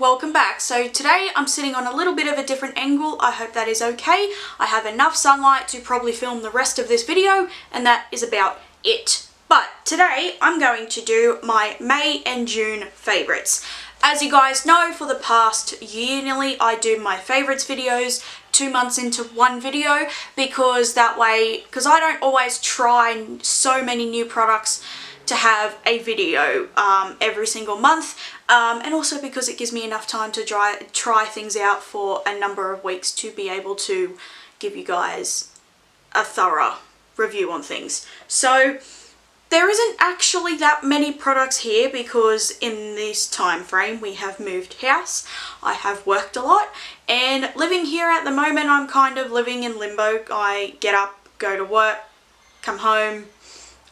welcome back. So today I'm sitting on a little bit of a different angle. I hope that is okay. I have enough sunlight to probably film the rest of this video, and that is about it. But today I'm going to do my May and June favourites. As you guys know, for the past year nearly, I do my favourites videos 2 months into one video, because I don't always try so many new products to have a video every single month, and also because it gives me enough time to try things out for a number of weeks to be able to give you guys a thorough review on things. So there isn't actually that many products here because in this time frame we have moved house, I have worked a lot, and living here at the moment I'm kind of living in limbo. I get up, go to work, come home,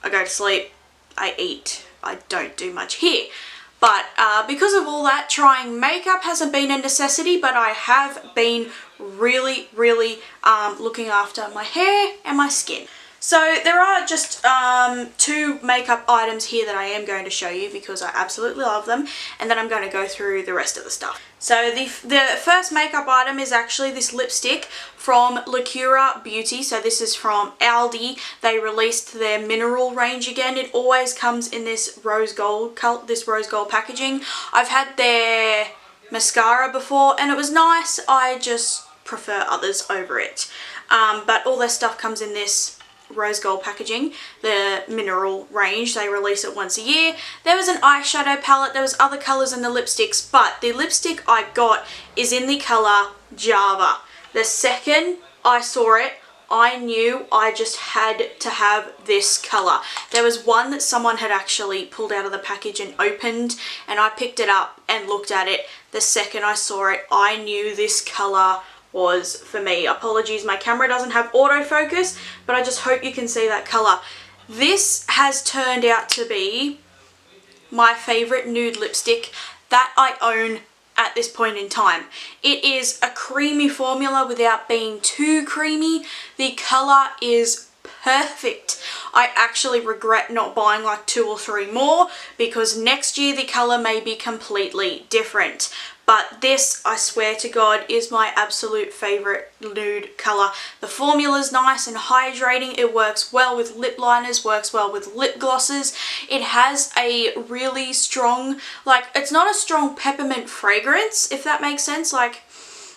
I go to sleep, I eat. I don't do much here. But because of all that, trying makeup hasn't been a necessity, but I have been really looking after my hair and my skin. So there are just 2 makeup items here that I am going to show you because I absolutely love them, and then I'm going to go through the rest of the stuff. So the first makeup item is actually this lipstick from Lacura Beauty. So this is from Aldi. They released their mineral range again. It always comes in this rose gold packaging. I've had their mascara before and it was nice. I just prefer others over it. But all their stuff comes in this rose gold packaging, the mineral range. They release it once a year. There was an eyeshadow palette, there was other colours in the lipsticks, but the lipstick I got is in the colour Java. The second I saw it, I knew I just had to have this colour. There was one that someone had actually pulled out of the package and opened, and I picked it up and looked at it. The second I saw it, I knew this colour was for me. Apologies, my camera doesn't have autofocus, but I just hope you can see that colour. This has turned out to be my favourite nude lipstick that I own at this point in time. It is a creamy formula without being too creamy. The colour is perfect. I actually regret not buying like 2 or 3 more because next year the colour may be completely different. But this, I swear to God, is my absolute favourite nude colour. The formula's nice and hydrating. It works well with lip liners, works well with lip glosses. It has a really strong, it's not a strong peppermint fragrance, if that makes sense.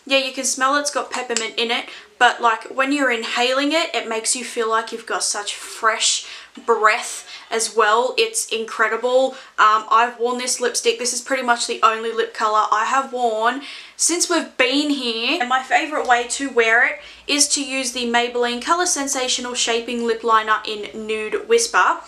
Yeah, you can smell it's got peppermint in it, but when you're inhaling it, it makes you feel like you've got such fresh breath as well. It's incredible. I've worn this lipstick. This is pretty much the only lip colour I have worn since we've been here, and my favourite way to wear it is to use the Maybelline Colour Sensational Shaping Lip Liner in Nude Whisper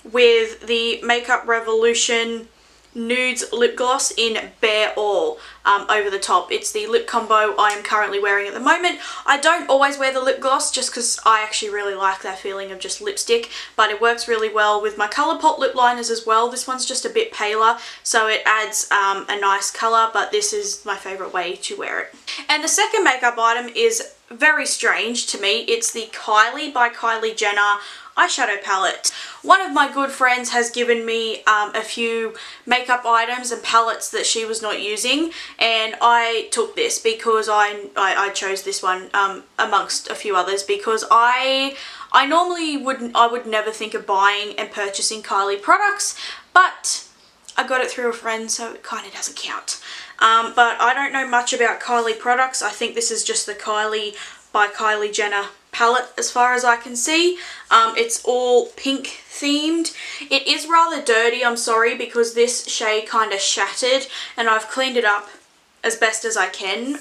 with the Makeup Revolution Nudes Lip Gloss in Bare All over the top. It's the lip combo I am currently wearing at the moment. I don't always wear the lip gloss just because I actually really like that feeling of just lipstick, but it works really well with my Colourpop lip liners as well. This one's just a bit paler, so it adds a nice colour, but this is my favourite way to wear it. And the second makeup item is very strange to me. It's the Kylie by Kylie Jenner eyeshadow palette. One of my good friends has given me a few makeup items and palettes that she was not using, and I took this because I chose this one amongst a few others because I would never think of buying and purchasing Kylie products, but I got it through a friend, so it kind of doesn't count. But I don't know much about Kylie products. I think this is just the Kylie by Kylie Jenner palette as far as I can see. It's all pink themed. It is rather dirty, I'm sorry, because this shade kind of shattered and I've cleaned it up as best as I can.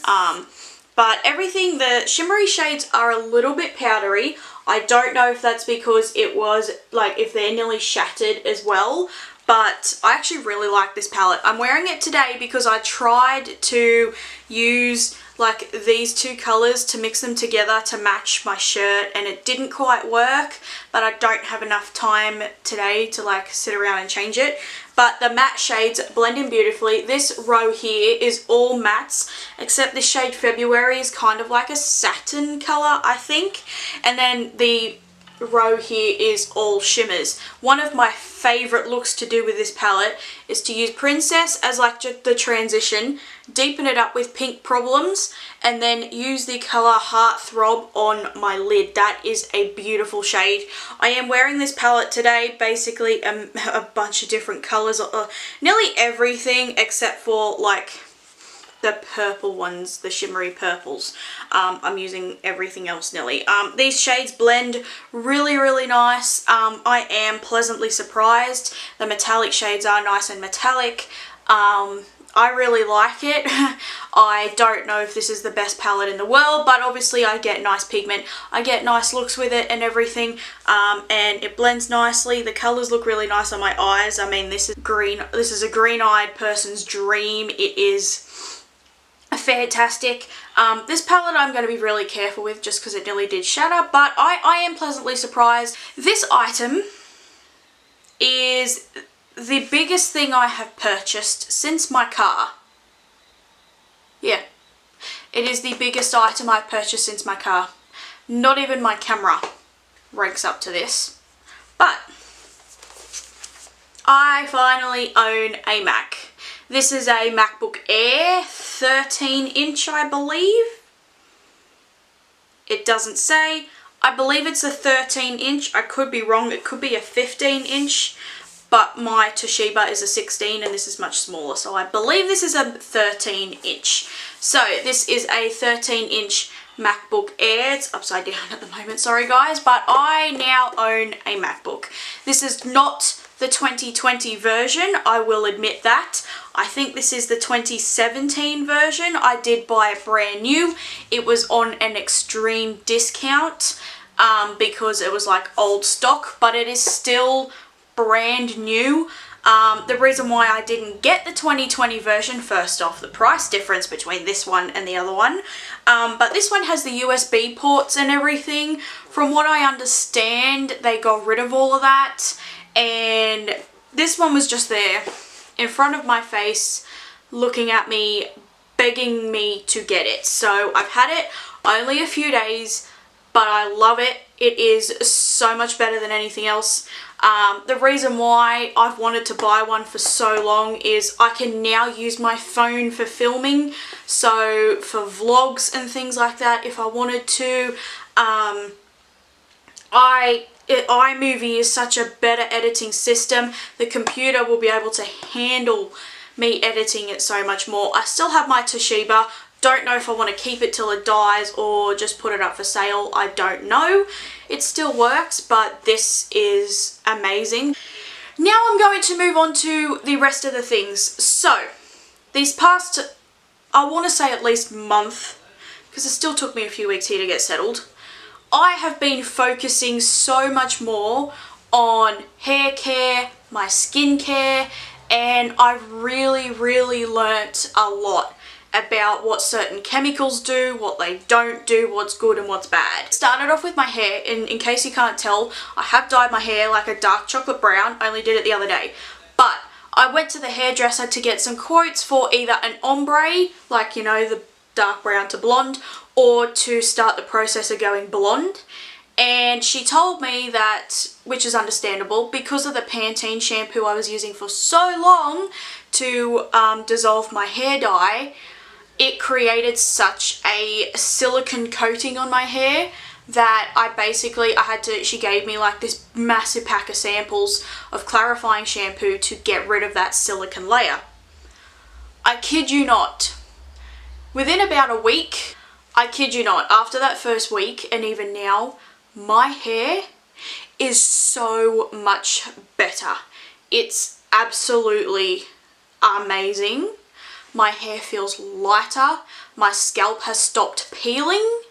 But everything, the shimmery shades are a little bit powdery. I don't know if that's because it was if they're nearly shattered as well, but I actually really like this palette. I'm wearing it today because I tried to use these 2 colours to mix them together to match my shirt, and it didn't quite work, but I don't have enough time today to sit around and change it. But the matte shades blend in beautifully. This row here is all mattes, except this shade February is kind of like a satin colour, I think, and then the row here is all shimmers. One of my favourite looks to do with this palette is to use Princess as like just the transition, deepen it up with Pink Problems, and then use the colour Heartthrob on my lid. That is a beautiful shade. I am wearing this palette today, basically a bunch of different colours, nearly everything except for like the purple ones, the shimmery purples. I'm using everything else nearly. These shades blend really, really nice. I am pleasantly surprised. The metallic shades are nice and metallic. I really like it. I don't know if this is the best palette in the world, but obviously I get nice pigment. I get nice looks with it and everything, and it blends nicely. The colours look really nice on my eyes. I mean, this is green. This is a green-eyed person's dream. It is fantastic. This palette I'm going to be really careful with just because it nearly did shatter, but I am pleasantly surprised. This item is the biggest thing I have purchased since my car. Yeah, it is the biggest item I've purchased since my car. Not even my camera ranks up to this, but I finally own a Mac. This is a MacBook Air 13-inch, I believe. It doesn't say. I believe it's a 13-inch. I could be wrong. It could be a 15-inch, but my Toshiba is a 16 and this is much smaller. So I believe this is a 13-inch. So this is a 13-inch MacBook Air. It's upside down at the moment, sorry guys, but I now own a MacBook. This is not the 2020 version, I will admit that. I think this is the 2017 version. I did buy it brand new. It was on an extreme discount because it was like old stock, but it is still brand new. The reason why I didn't get the 2020 version, first off, the price difference between this one and the other one, but this one has the USB ports and everything. From what I understand, they got rid of all of that, and this one was just there in front of my face, looking at me, begging me to get it. So I've had it only a few days, but I love it. It is so much better than anything else. The reason why I've wanted to buy one for so long is I can now use my phone for filming, so for vlogs and things like that if I wanted to. iMovie is such a better editing system. The computer will be able to handle me editing it so much more. I still have my Toshiba. Don't know if I want to keep it till it dies or just put it up for sale. I don't know. It still works, but this is amazing. Now I'm going to move on to the rest of the things. So, these past, I want to say at least month, because it still took me a few weeks here to get settled, I have been focusing so much more on hair care, my skin care, and I've really, really learnt a lot about what certain chemicals do, what they don't do, what's good and what's bad. Started off with my hair, and in case you can't tell, I have dyed my hair like a dark chocolate brown, only did it the other day. But I went to the hairdresser to get some quotes for either an ombre, like, you know, the dark brown to blonde, or to start the process of going blonde. And she told me that, which is understandable, because of the Pantene shampoo I was using for so long to dissolve my hair dye, it created such a silicone coating on my hair that she gave me like this massive pack of samples of clarifying shampoo to get rid of that silicone layer. I kid you not. Within about a week, I kid you not, after that first week and even now, my hair is so much better. It's absolutely amazing. My hair feels lighter. My scalp has stopped peeling.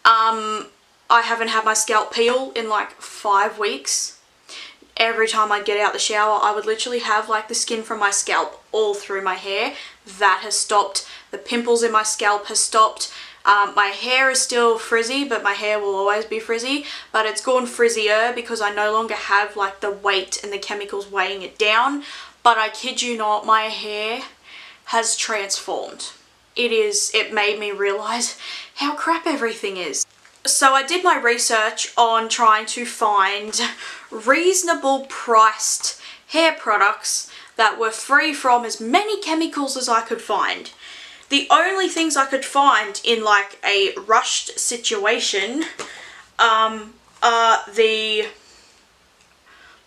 I haven't had my scalp peel in like 5 weeks. Every time I'd get out the shower, I would literally have like the skin from my scalp all through my hair. That has stopped. The pimples in my scalp has stopped. My hair is still frizzy, but my hair will always be frizzy, but it's gone frizzier because I no longer have like the weight and the chemicals weighing it down. But I kid you not, my hair has transformed. It made me realize how crap everything is. So I did my research on trying to find reasonable priced hair products that were free from as many chemicals as I could find. The only things I could find in like a rushed situation are the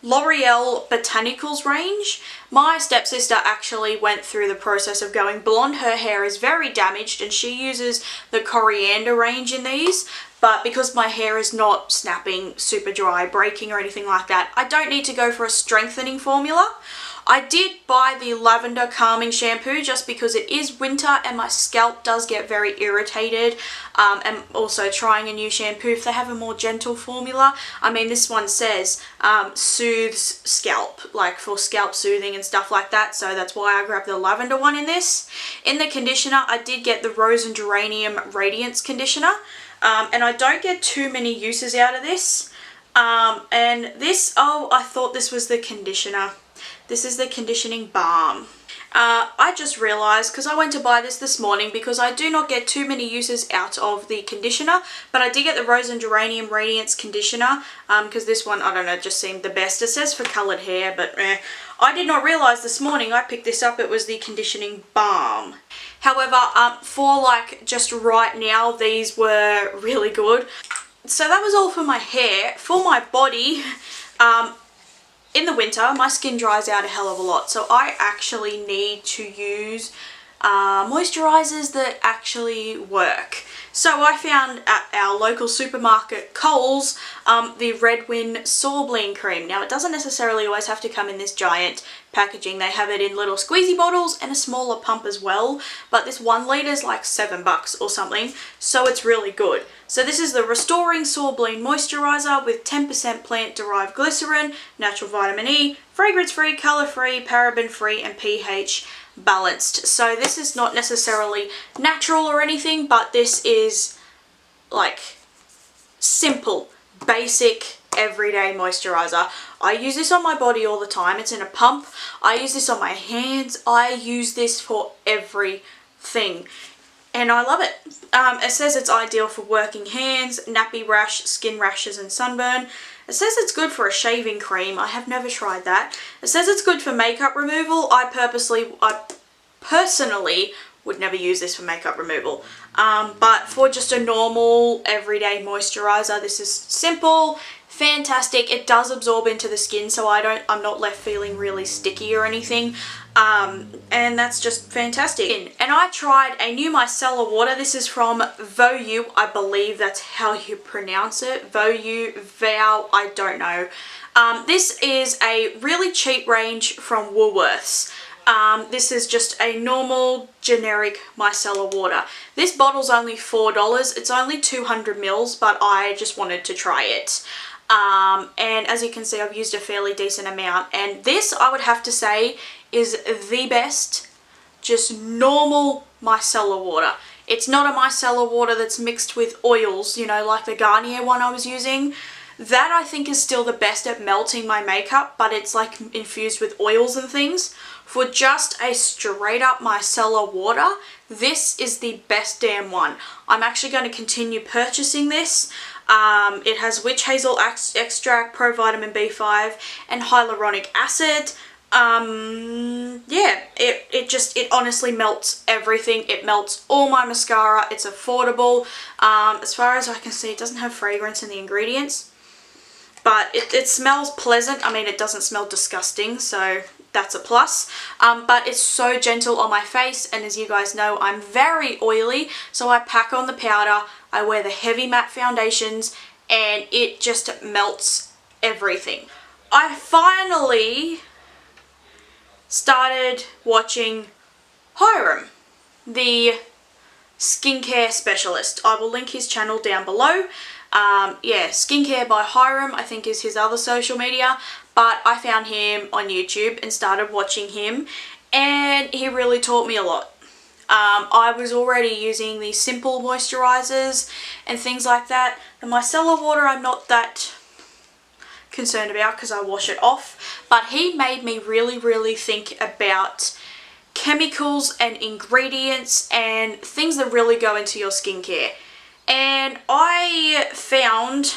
Loreal Botanicals range. My stepsister actually went through the process of going blonde. Her hair is very damaged and she uses the coriander range in these, but because my hair is not snapping, super dry, breaking or anything like that, I don't need to go for a strengthening formula. I did buy the Lavender calming shampoo just because it is winter and my scalp does get very irritated, and also trying a new shampoo if they have a more gentle formula. I mean, this one says soothes scalp, like for scalp soothing and stuff like that, so that's why I grabbed the lavender one in this. In the conditioner, I did get the Rose and Geranium Radiance conditioner, and I don't get too many uses out of this. And this, oh, I thought this was the conditioner. This is the conditioning balm. I just realised, because I went to buy this morning, because I do not get too many uses out of the conditioner, but I did get the Rose and Geranium Radiance conditioner, because this one, I don't know, just seemed the best. It says for coloured hair, but I did not realise this morning I picked this up, it was the conditioning balm. However, for like just right now, these were really good. So that was all for my hair. For my body, in the winter, my skin dries out a hell of a lot, so I actually need to use moisturizers that actually work. So I found at our local supermarket, Coles, the Redwin Sorblene cream. Now, it doesn't necessarily always have to come in this giant packaging. They have it in little squeezy bottles and a smaller pump as well, but this 1 litre is like $7 or something, so it's really good. So this is the Restoring Sorblene Moisturizer with 10% plant-derived glycerin, natural vitamin E, fragrance-free, colour-free, paraben-free and pH balanced. So this is not necessarily natural or anything, but this is like simple, basic, everyday moisturizer. I use this on my body all the time. It's in a pump. I use this on my hands. I use this for everything. And I love it. It says it's ideal for working hands, nappy rash, skin rashes and sunburn. It says it's good for a shaving cream. I have never tried that. It says it's good for makeup removal. I personally would never use this for makeup removal. But for just a normal everyday moisturizer, this is simple, fantastic. It does absorb into the skin, so I'm not left feeling really sticky or anything. And that's just fantastic. And I tried a new micellar water. This is from Voeu, I believe that's how you pronounce it. Voeu, I don't know. This is a really cheap range from Woolworths. This is just a normal generic micellar water. This bottle's only $4. It's only 200 mils, but I just wanted to try it. And as you can see, I've used a fairly decent amount, and this, I would have to say, is the best just normal micellar water. It's not a micellar water that's mixed with oils, you know, like the Garnier one I was using. That I think is still the best at melting my makeup, but it's like infused with oils and things. For just a straight up micellar water, this is the best damn one. I'm actually going to continue purchasing this. It has witch hazel extract, provitamin B5 and hyaluronic acid. Yeah, it honestly melts everything. It melts all my mascara. It's affordable. As far as I can see, it doesn't have fragrance in the ingredients, but it smells pleasant. I mean, it doesn't smell disgusting, so that's a plus. But it's so gentle on my face, and as you guys know, I'm very oily, so I pack on the powder, I wear the heavy matte foundations, and it just melts everything. I finally started watching Hiram, the skincare specialist. I will link his channel down below. Yeah, Skincare by Hiram, I think is his other social media, but I found him on YouTube and started watching him, and he really taught me a lot. I was already using the simple moisturizers and things like that. The micellar water I'm not that concerned about because I wash it off, but he made me really think about chemicals and ingredients and things that really go into your skincare. and I found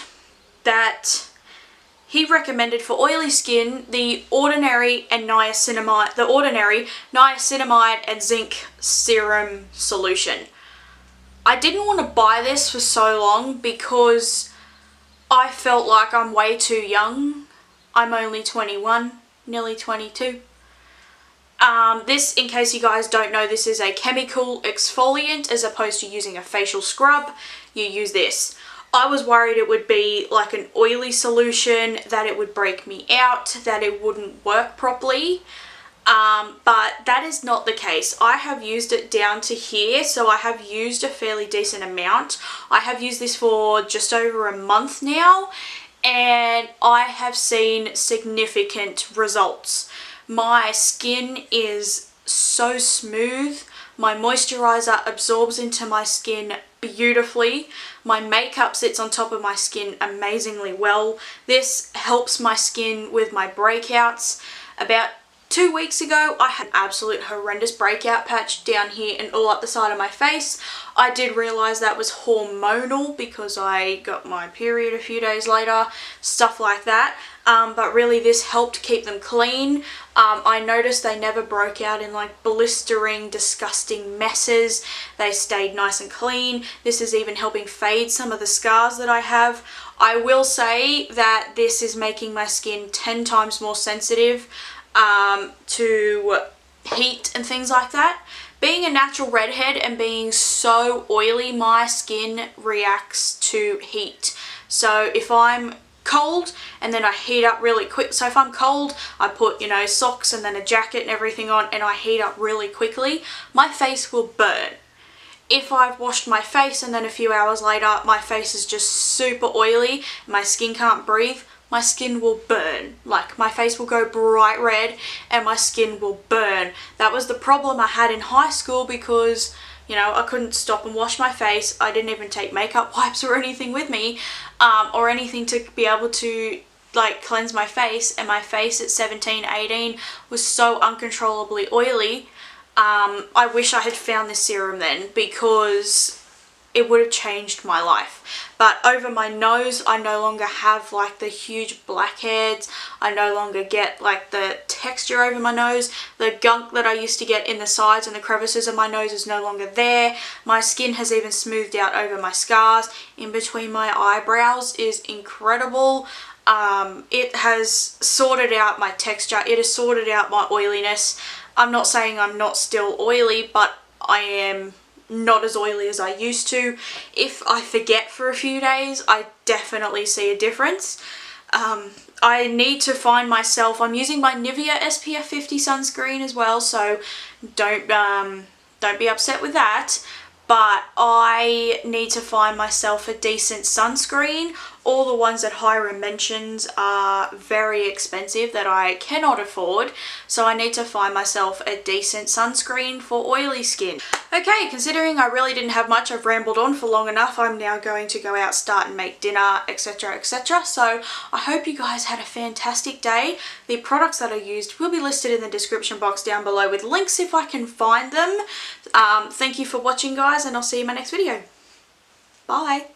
that he recommended for oily skin the Ordinary Niacinimide and Zinc Serum solution. I didn't want to buy this for so long because I felt like I'm way too young. I'm only 21, nearly 22. This, in case you guys don't know, this is a chemical exfoliant as opposed to using a facial scrub. You use this. I was worried it would be like an oily solution, that it would break me out, that it wouldn't work properly. But that is not the case. I have used it down to here, so I have used a fairly decent amount. I have used this for just over a month now, and I have seen significant results. My skin is so smooth. My moisturizer absorbs into my skin beautifully. My makeup sits on top of my skin amazingly well. This helps my skin with my breakouts. About 2 weeks ago, I had an absolute horrendous breakout patch down here and all up the side of my face. I did realise that was hormonal because I got my period a few days later, stuff like that. But really this helped keep them clean. I noticed they never broke out in like blistering, disgusting messes. They stayed nice and clean. This is even helping fade some of the scars that I have. I will say that this is making my skin 10 times more sensitive to heat and things like that. Being a natural redhead and being so oily, my skin reacts to heat. So if I'm cold and then I heat up really quick, so if I'm cold I put, you know, socks and then a jacket and everything on and I heat up really quickly, my face will burn. If I've washed my face and then a few hours later my face is just super oily and my skin can't breathe, my skin will burn. Like, my face will go bright red and my skin will burn. That was the problem I had in high school because, you know, I couldn't stop and wash my face. I didn't even take makeup wipes or anything with me, or anything to be able to like cleanse my face, and my face at 17, 18 was so uncontrollably oily. I wish I had found this serum then because it would have changed my life. But over my nose, I no longer have like the huge blackheads. I no longer get like the texture over my nose. The gunk that I used to get in the sides and the crevices of my nose is no longer there. My skin has even smoothed out over my scars. In between my eyebrows is incredible. It has sorted out my texture. It has sorted out my oiliness. I'm not saying I'm not still oily, but I am not as oily as I used to. If I forget for a few days, I definitely see a difference. I need to find myself, I'm using my Nivea SPF 50 sunscreen as well, so don't be upset with that. But I need to find myself a decent sunscreen. All the ones that Hiram mentions are very expensive that I cannot afford, so I need to find myself a decent sunscreen for oily skin. Okay, considering I really didn't have much, I've rambled on for long enough. I'm now going to go out, start and make dinner, etc, etc. So I hope you guys had a fantastic day. The products that I used will be listed in the description box down below with links if I can find them. Thank you for watching, guys, and I'll see you in my next video. Bye!